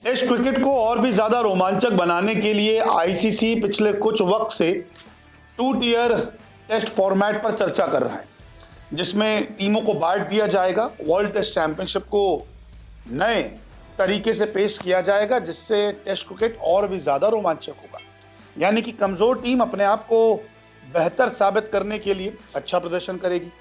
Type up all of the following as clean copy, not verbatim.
Test cricket को और भी ज्यादा रोमांचक बनाने के लिए आईसीसी पिछले कुछ वक्त से 2 टियर टेस्ट फॉर्मेट पर चर्चा कर रहा है, जिसमें टीमों को बांट दिया जाएगा। वर्ल्ड टेस्ट चैंपियनशिप को नए तरीके से पेश किया जाएगा, जिससे टेस्ट क्रिकेट और भी ज्यादा रोमांचक होगा। यानी कि कमजोर टीम अपने आप को बेहतर साबित करने के लिए अच्छा प्रदर्शन करेगी,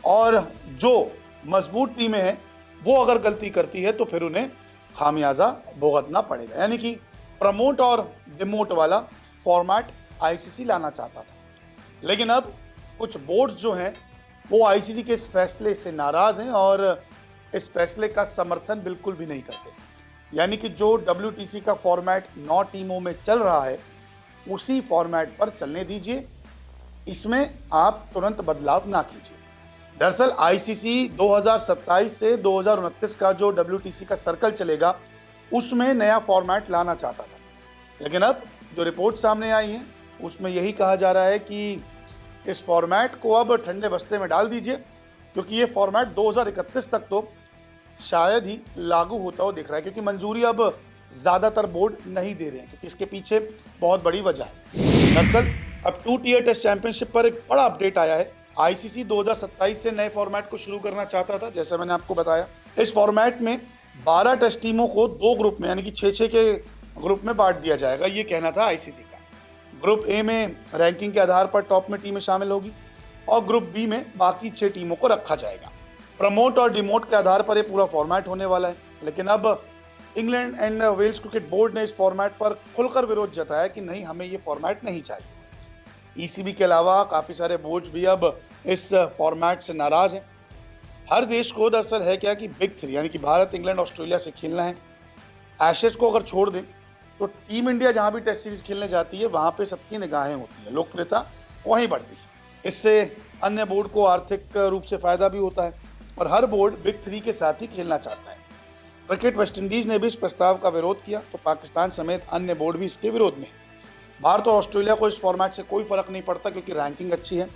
और जो मजबूत टीमें हैं वो अगर गलती करती है तो फिर उन्हें खामियाजा भुगतना पड़ेगा। यानी कि प्रमोट और डिमोट वाला फॉर्मेट आईसीसी लाना चाहता था, लेकिन अब कुछ बोर्ड्स जो हैं वो आईसीसी के इस फैसले से नाराज हैं और इस फैसले का समर्थन बिल्कुल भी नहीं करते। यानी कि जो डब्ल्यूटीसी का फॉर्मेट 9 टीमों में चल रहा है उसी फॉर्मेट पर चलने दीजिए, इसमें आप तुरंत बदलाव ना कीजिए। दरअसल आईसीसी 2027 से 2029 का जो डब्ल्यूटीसी का सर्कल चलेगा उसमें नया फॉर्मेट लाना चाहता था, लेकिन अब जो रिपोर्ट सामने आई है उसमें यही कहा जा रहा है कि इस फॉर्मेट को अब ठंडे बस्ते में डाल दीजिए, क्योंकि ये फॉर्मेट 2031 तक तो शायद ही लागू होता हो दिख रहा है, क्योंकि मंजूरी अब ज़्यादातर बोर्ड नहीं दे रहे हैं, क्योंकि इसके पीछे बहुत बड़ी वजह है। दरअसल अब 2 टियर टेस्ट चैंपियनशिप पर एक बड़ा अपडेट आया है। आईसीसी 2027 से नए फॉर्मेट को शुरू करना चाहता था, जैसा मैंने आपको बताया। इस फॉर्मेट में 12 टेस्ट टीमों को 2 ग्रुप में, यानी कि 6-6 के ग्रुप में बांट दिया जाएगा, ये कहना था आईसीसी का। ग्रुप ए में रैंकिंग के आधार पर टॉप में टीमें शामिल होगी और ग्रुप बी में बाकी 6 टीमों को रखा जाएगा। प्रमोट और डिमोट के आधार पर ये पूरा फॉर्मेट होने वाला है, लेकिन अब England and Wales cricket board ने इस फॉर्मेट पर खुलकर विरोध जताया कि नहीं, हमें ये फॉर्मेट नहीं चाहिए। ईसीबी के अलावा काफ़ी सारे बोर्ड्स भी अब इस फॉर्मेट से नाराज़ हैं। हर देश को दरअसल है क्या कि बिग 3 यानी कि भारत, इंग्लैंड, ऑस्ट्रेलिया से खेलना है। एशेज को अगर छोड़ दें तो टीम इंडिया जहां भी टेस्ट सीरीज खेलने जाती है वहां पे सबकी निगाहें होती है, लोकप्रियता वहीं बढ़ती है। इससे अन्य बोर्ड को आर्थिक रूप से फ़ायदा भी होता है और हर बोर्ड बिग 3 के साथ ही खेलना चाहता है। क्रिकेट वेस्टइंडीज़ ने भी इस प्रस्ताव का विरोध किया, तो पाकिस्तान समेत अन्य बोर्ड भी इसके विरोध में। भारत और ऑस्ट्रेलिया को इस फॉर्मेट से कोई फ़र्क नहीं पड़ता, क्योंकि रैंकिंग अच्छी है।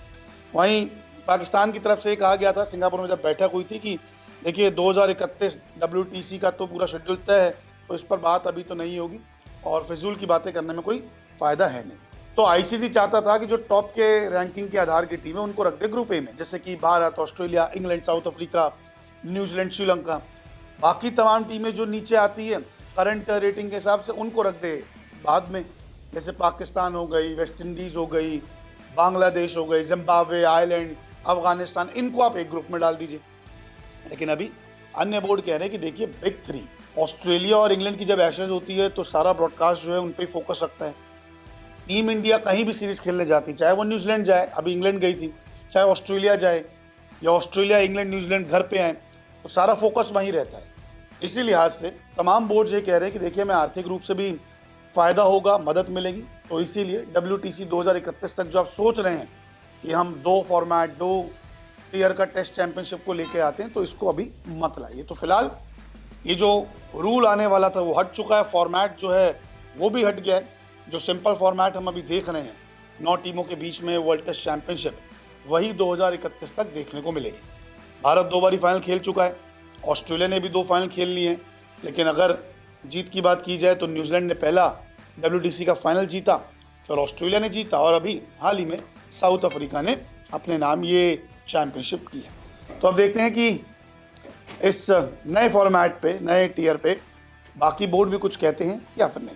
वहीं पाकिस्तान की तरफ से कहा गया था सिंगापुर में जब बैठक हुई थी कि देखिए 2031 डब्ल्यूटीसी का तो पूरा शेड्यूल तय है, तो इस पर बात अभी तो नहीं होगी और फिजूल की बातें करने में कोई फ़ायदा है नहीं। तो आईसीसी चाहता था कि जो टॉप के रैंकिंग के आधार की टीमें उनको रख दे ग्रुप ए में, जैसे कि Bharat, Australia, England, south Africa, New Zealand, Sri Lanka. बाकी तमाम टीमें जो नीचे आती है करंट रेटिंग के हिसाब से उनको रख दे बाद में, जैसे पाकिस्तान हो गई, वेस्ट इंडीज़ हो गई, बांग्लादेश हो गई, जिम्बाब्वे, आयरलैंड, अफगानिस्तान, इनको आप एक ग्रुप में डाल दीजिए। लेकिन अभी अन्य बोर्ड कह रहे हैं कि देखिए बिग 3 ऑस्ट्रेलिया और इंग्लैंड की जब एशेज होती है तो सारा ब्रॉडकास्ट जो है उन पर ही फोकस रखता है। टीम इंडिया कहीं भी सीरीज़ खेलने जाती, चाहे वो न्यूजीलैंड जाए, अभी इंग्लैंड गई थी, चाहे ऑस्ट्रेलिया जाए या ऑस्ट्रेलिया, इंग्लैंड, न्यूजीलैंड घर पे आए, तो सारा फोकस वहीं रहता है। इसी लिहाज से तमाम बोर्ड ये कह रहे हैं कि देखिए हमें आर्थिक रूप से भी फ़ायदा होगा, मदद मिलेगी, तो इसीलिए डब्ल्यूटीसी 2031 तक जो आप सोच रहे हैं कि हम 2 फॉर्मेट 2 टियर का टेस्ट चैंपियनशिप को लेके आते हैं, तो इसको अभी मत लाइए। तो फिलहाल ये जो रूल आने वाला था वो हट चुका है, फॉर्मेट जो है वो भी हट गया है। जो सिंपल फॉर्मेट हम अभी देख रहे हैं 9 टीमों के बीच में वर्ल्ड टेस्ट चैंपियनशिप, वही 2031 तक देखने को मिलेगी। भारत 2 बारी फाइनल खेल चुका है, ऑस्ट्रेलिया ने भी 2 फाइनल खेल लिए हैं, लेकिन अगर जीत की बात की जाए तो न्यूजीलैंड ने पहला डब्ल्यूटीसी का फाइनल जीता, फिर ऑस्ट्रेलिया ने जीता और अभी हाल ही में साउथ अफ्रीका ने अपने नाम ये चैंपियनशिप की है। तो अब देखते हैं कि इस नए फॉर्मेट पे, नए टियर पे बाकी बोर्ड भी कुछ कहते हैं या फिर नहीं।